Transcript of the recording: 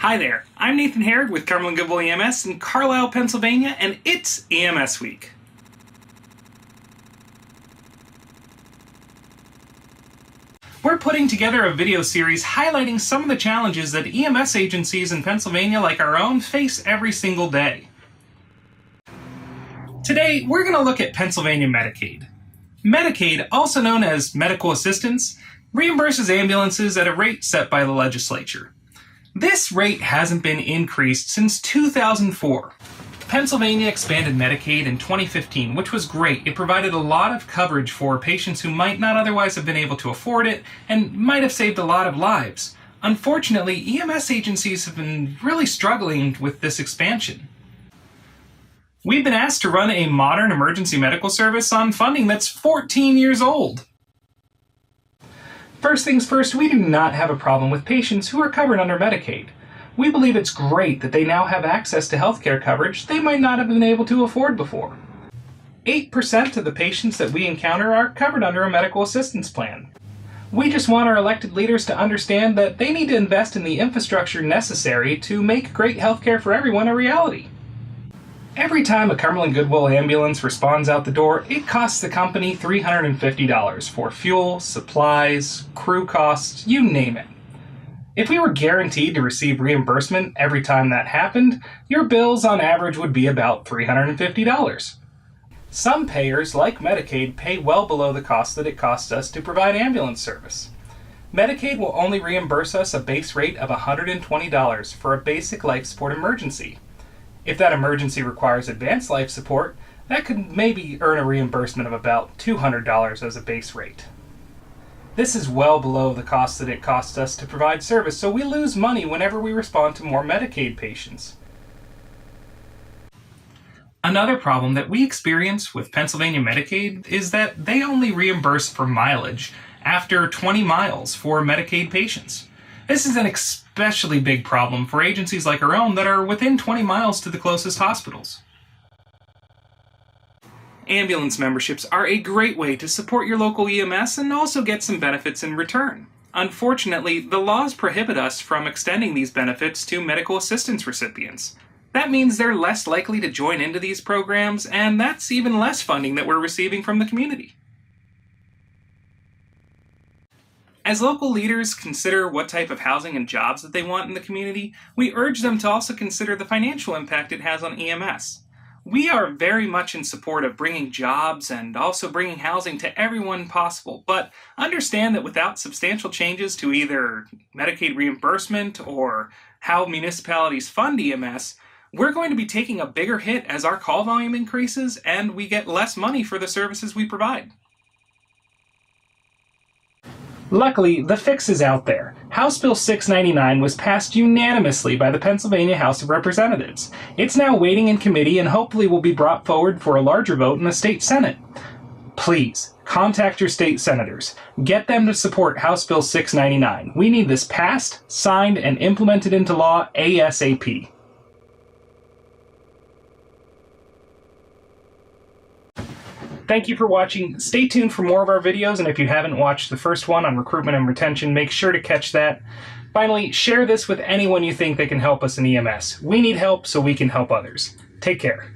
Hi there, I'm Nathan Herrig with Cumberland Goodwill EMS in Carlisle, Pennsylvania, and it's EMS Week. We're putting together a video series highlighting some of the challenges that EMS agencies in Pennsylvania like our own face every single day. Today, we're going to look at Pennsylvania Medicaid. Medicaid, also known as medical assistance, reimburses ambulances at a rate set by the legislature. This rate hasn't been increased since 2004. Pennsylvania expanded Medicaid in 2015, which was great. It provided a lot of coverage for patients who might not otherwise have been able to afford it and might have saved a lot of lives. Unfortunately, EMS agencies have been really struggling with this expansion. We've been asked to run a modern emergency medical service on funding that's 14 years old. First things first, we do not have a problem with patients who are covered under Medicaid. We believe it's great that they now have access to healthcare coverage they might not have been able to afford before. 8% of the patients that we encounter are covered under a medical assistance plan. We just want our elected leaders to understand that they need to invest in the infrastructure necessary to make great healthcare for everyone a reality. Every time a Cumberland Goodwill ambulance responds out the door, it costs the company $350 for fuel, supplies, crew costs, you name it. If we were guaranteed to receive reimbursement every time that happened, your bills on average would be about $350. Some payers, like Medicaid, pay well below the cost that it costs us to provide ambulance service. Medicaid will only reimburse us a base rate of $120 for a basic life support emergency. If that emergency requires advanced life support, that could maybe earn a reimbursement of about $200 as a base rate. This is well below the cost that it costs us to provide service, so we lose money whenever we respond to more Medicaid patients. Another problem that we experience with Pennsylvania Medicaid is that they only reimburse for mileage after 20 miles for Medicaid patients. This is an especially big problem for agencies like our own that are within 20 miles to the closest hospitals. Ambulance memberships are a great way to support your local EMS and also get some benefits in return. Unfortunately, the laws prohibit us from extending these benefits to medical assistance recipients. That means they're less likely to join into these programs, and that's even less funding that we're receiving from the community. As local leaders consider what type of housing and jobs that they want in the community, we urge them to also consider the financial impact it has on EMS. We are very much in support of bringing jobs and also bringing housing to everyone possible, but understand that without substantial changes to either Medicaid reimbursement or how municipalities fund EMS, we're going to be taking a bigger hit as our call volume increases and we get less money for the services we provide. Luckily, the fix is out there. House Bill 699 was passed unanimously by the Pennsylvania House of Representatives. It's now waiting in committee and hopefully will be brought forward for a larger vote in the state Senate. Please, contact your state senators. Get them to support House Bill 699. We need this passed, signed, and implemented into law ASAP. Thank you for watching. Stay tuned for more of our videos, and if you haven't watched the first one on recruitment and retention, make sure to catch that. Finally, share this with anyone you think that can help us in EMS. We need help so we can help others. Take care.